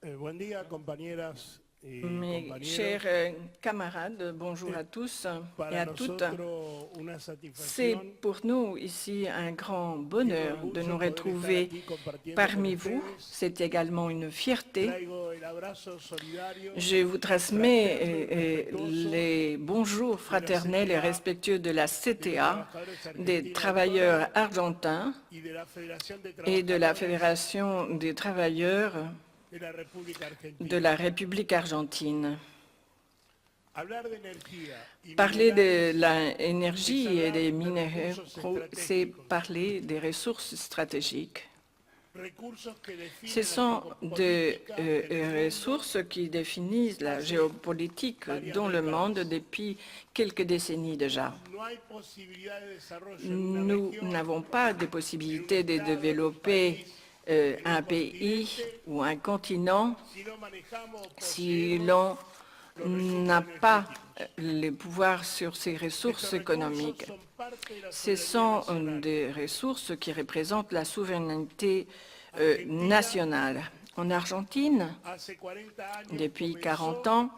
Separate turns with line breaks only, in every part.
Buen día, compañeras y
Mes chers
compañeros.
camarades, bonjour à tous et
Para
à toutes.
nosotros una
C'est
satisfacción
pour nous ici un grand
y un
bonheur de nous
orgullo poder estar
retrouver
aquí compartiendo con
parmi vous.
ustedes.
C'est également une fierté.
Traigo el abrazo solidario,
Je vous transmets
fraterno y respetuoso
les bonjours
de la
fraternels et
CTA,
respectueux de la
de los
CTA,
trabajadores
des
argentinos de
travailleurs
Paraguay
argentins
y de la Federación de
et de la
Trabajadores
Fédération des travailleurs
de la República
de
Argentina.
la République argentine.
Hablar de energía y
Parler de
minerales es
l'énergie et
hablar
des
de
minéraux,
recursos
c'est
estratégicos,
parler des ressources stratégiques.
recursos que
Ce
definen la
sont des
geopolítica en el mundo
ressources qui définissent la géopolitique dans le monde depuis quelques décennies déjà.
No hay posibilidad de desarrollo en una
Nous
región,
n'avons pas de
en un
possibilité de
estado, en un
développer
país, en un
un pays
continente,
ou un continent
si no manejamos o
si
poseemos
l'on
los
n'a
recursos
pas
energéticos.
le pouvoir sur ces ressources
Estos recursos
économiques.
son parte de la
Ce
soberanía
sont
nacional.
des ressources qui représentent la souveraineté
Argentina,
nationale. En Argentine,
hace 40 años,
depuis
comenzó
40 ans,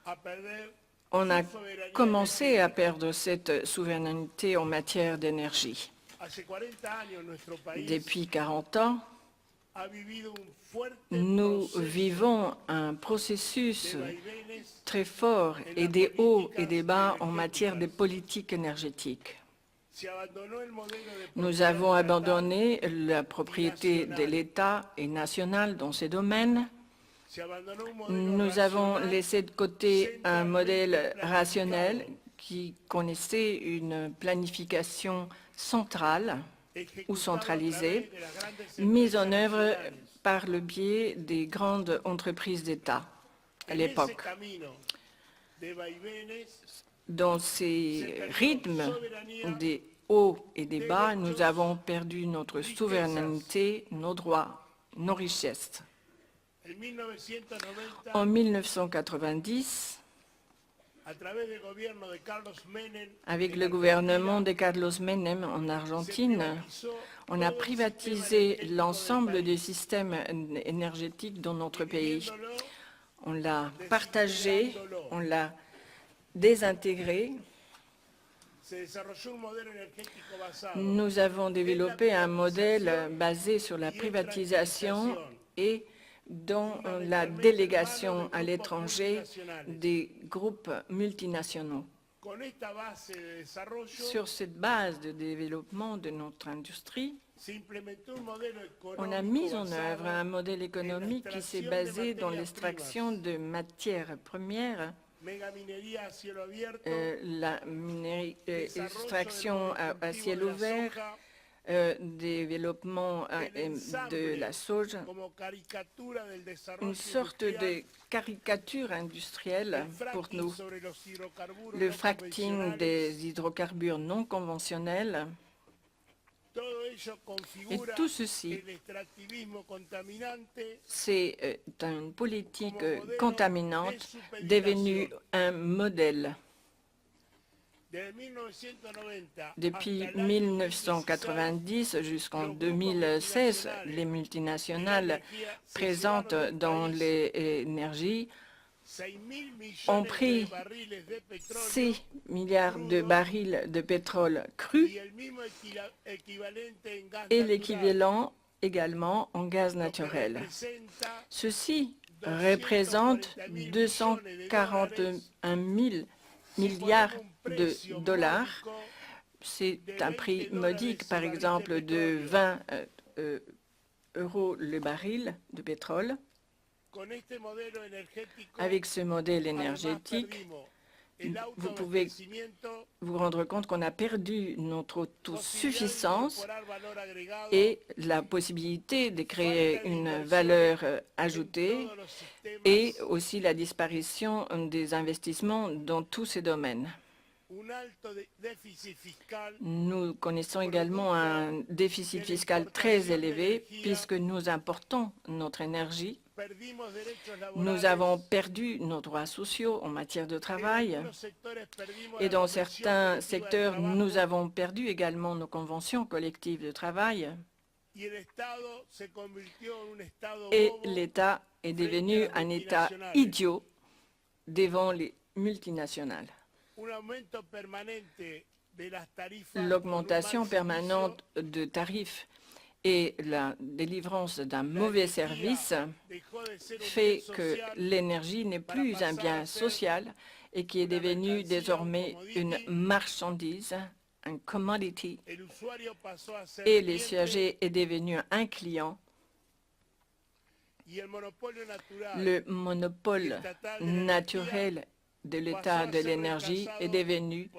a perder
on
su
a
soberanía
commencé à
energética.
perdre cette souveraineté en matière d'énergie.
Hace 40 años nuestro país
Depuis 40 ans,
ha vivido un fuerte
nous
proceso
vivons un processus
de vaivenes
très fort
en
et
las
des hauts et des
políticas
bas en matière de
energéticas.
politique énergétique.
Se abandonó el modelo de
Nous
propiedad
avons
estatal
abandonné la propriété de
nacional.
l'État et nationale dans ces domaines.
Se abandonó un modelo
Nous avons
racional,
laissé de côté un modèle
centralmente
rationnel
planificado,
qui connaissait une planification centrale ou
ejecutado a
centralisée,
través de las grandes
mise
empresas
en œuvre
nacionales.
par le biais des grandes entreprises d'État à
En ese
l'époque.
camino de vaivenes
Dans ces rythmes des hauts et des bas, nous avons perdu notre souveraineté, nos droits, nos richesses.
en 1990,
En 1990,
a través del gobierno de Carlos Menem,
avec
en
le
Argentina,
gouvernement de Carlos Menem en
se
Argentine,
privatizó
on a
todo el sistema
privatisé
energético del
l'ensemble
país,
des systèmes énergétiques dans notre pays.
dividiéndolo,
On l'a partagé,
desintegrándolo.
on l'a désintégré.
Se desarrolló un modelo energético basado
Nous avons développé un modèle
privatización
basé sur la
y en
privatisation
tranquilización,
et dans la
fundamentalmente
délégation
en manos de
à
grupos
l'étranger
multinacionales.
des groupes multinationaux.
Con esta base de desarrollo
Sur cette base de développement de notre industrie,
se implementó un modelo
on a
económico
mis en œuvre un
basado
modèle économique qui s'est
extracción de
basé dans
materias
l'extraction de matières premières,
megaminería a cielo abierto,
la minerie,
desarrollo
extraction
del
à
cultivo
ciel
de la
ouvert,
soja,
développement
el
de la
ensamble
soja,
como caricatura del desarrollo
une sorte
industrial,
de caricature industrielle
el
pour
fracking
nous,
sobre los hidrocarburos
le
no
fracking
convencionales.
des hydrocarbures non conventionnels.
Todo ello configura
tout ceci,
el extractivismo contaminante
C'est une politique
como modelo
contaminante
de supeditación.
devenue un modèle.
Desde 1990
Depuis
hasta el año
1990 jusqu'en 2016, les multinationales présentes dans les énergies
6.000
ont
millones
pris
de barriles de petróleo
6 milliards de barils de pétrole cru
y el mismo equivalente en gas
et
natural,
l'équivalent également en gaz
lo que
naturel.
representa
Ceci représente 241 000 milliards de dollars. C'est un prix modique, par exemple, de 20 euros le baril de pétrole.
con este modelo energético,
Avec ce modèle
además
énergétique,
perdimos el
vous pouvez
autoabastecimiento,
vous rendre compte qu'on a perdu notre
posibilidad de
autosuffisance
incorporar valor agregado
et la possibilité de créer une valeur ajoutée
todos los sistemas,
et aussi la disparition des investissements dans tous ces domaines.
un alto déficit fiscal,
Nous connaissons également un déficit fiscal très élevé puisque nous importons notre énergie.
perdimos derechos
Nous
laborales,
avons perdu nos droits sociaux en matière de
en
travail
algunos sectores perdimos
et
la
dans
convención
certains
colectiva de
secteurs,
trabajo
nous avons perdu également nos conventions collectives de travail
y el Estado se convirtió en un Estado
et
bobo
l'État est devenu un État idiot devant les multinationales. L'augmentation permanente de tarifs et la délivrance d'un mauvais service fait que l'énergie n'est plus un bien social et qui est devenu désormais une marchandise, un commodity, et l'usager est devenu un client. Le monopole naturel de l'état de l'énergie est devenu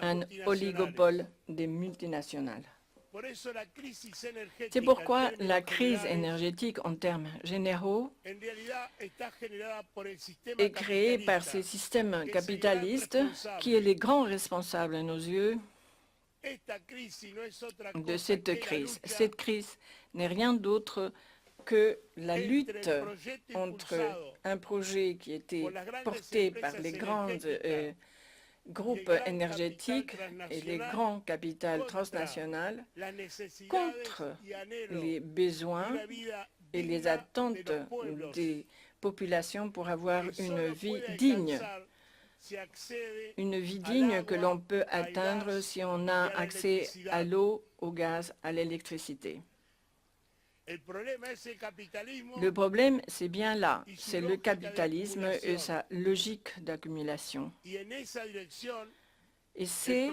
un oligopole des multinationales. C'est pourquoi la crise énergétique en termes généraux est créée par ces systèmes capitalistes qui est le grand responsable à nos yeux de cette crise. Cette crise n'est rien d'autre que la lutte entre un projet qui était porté par les grands groupes énergétiques et les grands capitales transnationales contre les besoins et les attentes des populations pour avoir une vie digne que l'on peut atteindre si on a accès à l'eau, au gaz, à l'électricité. Le problème, c'est bien là, c'est le capitalisme et sa logique d'accumulation. Et c'est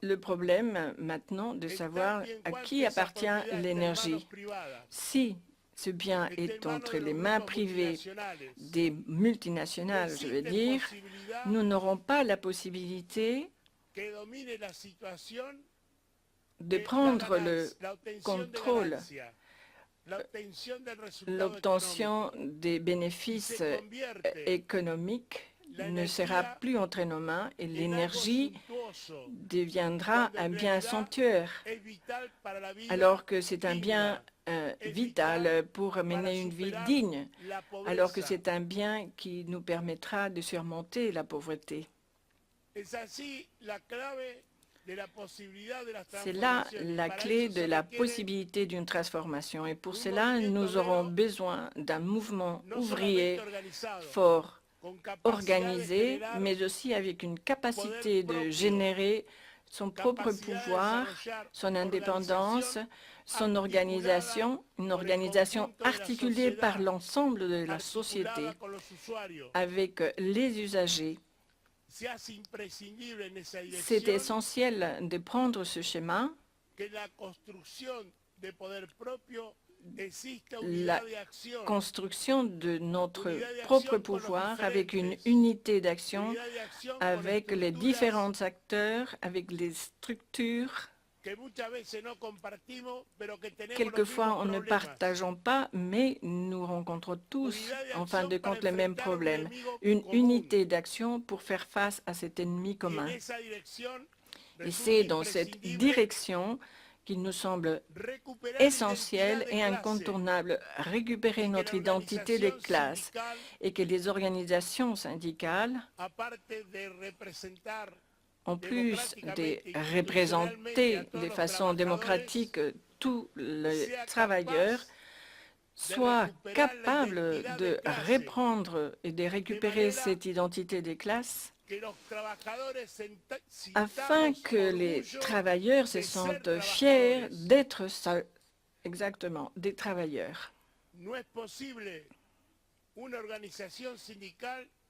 le problème maintenant de savoir à qui appartient l'énergie. Si ce bien est entre les mains privées des multinationales, je veux dire, nous n'aurons pas la possibilité de prendre le contrôle, l'obtention des bénéfices économiques ne sera plus entre nos mains et l'énergie deviendra un bien somptuaire, alors que c'est un bien vital pour mener une vie digne, alors que c'est un bien qui nous permettra de surmonter la pauvreté. C'est là la clé de la possibilité d'une transformation et pour cela, nous aurons besoin d'un mouvement ouvrier fort, organisé, mais aussi avec une capacité de générer son propre pouvoir, son indépendance, son organisation, une organisation articulée par l'ensemble de la société avec les usagers. C'est essentiel de prendre ce schéma. La construction de notre propre pouvoir avec une unité d'action, avec les différents acteurs, avec les structures. Quelquefois, on ne partageons pas, mais nous rencontrons tous, en fin de compte, les mêmes problèmes. Une unité d'action pour faire face à cet ennemi commun. Et c'est dans cette direction qu'il nous semble essentiel et incontournable récupérer notre identité de classe et que les organisations syndicales, en plus de représenter de façon démocratique tous les travailleurs, soient capables de reprendre et de récupérer cette identité de classe afin que les travailleurs se sentent fiers d'être exactement des travailleurs.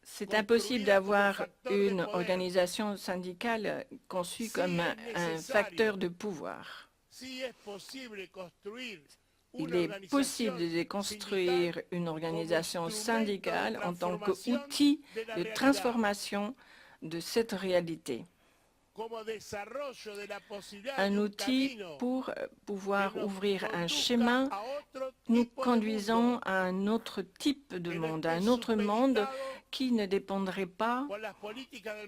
C'est impossible d'avoir une organisation syndicale conçue comme un facteur de pouvoir. Il est possible de construire une organisation syndicale en tant qu'outil de transformation de cette réalité. Un outil pour pouvoir ouvrir un chemin nous conduisant à un autre type de monde, à un autre monde qui ne dépendrait pas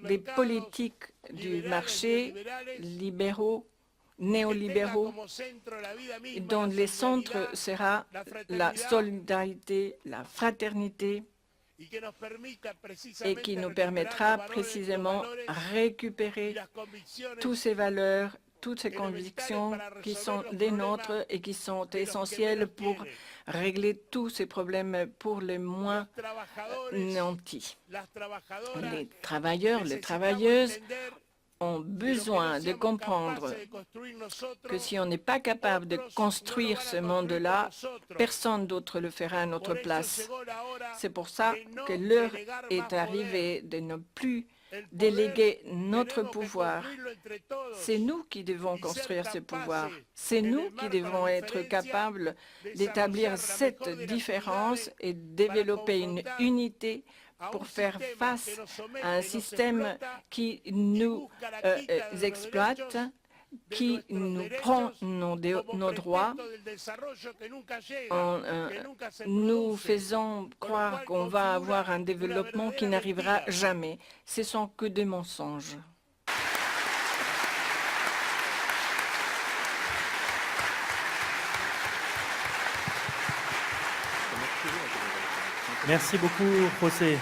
des politiques du marché libéraux, néolibéraux, dont le centre sera la solidarité, la fraternité, et qui nous permettra précisément de récupérer toutes ces valeurs, toutes ces convictions qui sont les nôtres et qui sont essentielles pour régler tous ces problèmes pour les moins nantis. Les travailleurs, les travailleuses ont besoin de comprendre que si on n'est pas capable de construire ce monde-là, personne d'autre le fera à notre place. C'est pour ça que l'heure est arrivée de ne plus déléguer notre pouvoir. C'est nous qui devons construire ce pouvoir. C'est nous qui devons être capables d'établir cette différence et développer une unité pour faire face à un système qui nous exploite, qui nous prend nos droits en nous faisant croire qu'on va avoir un développement qui n'arrivera jamais. Ce sont que des mensonges.
Merci beaucoup, José.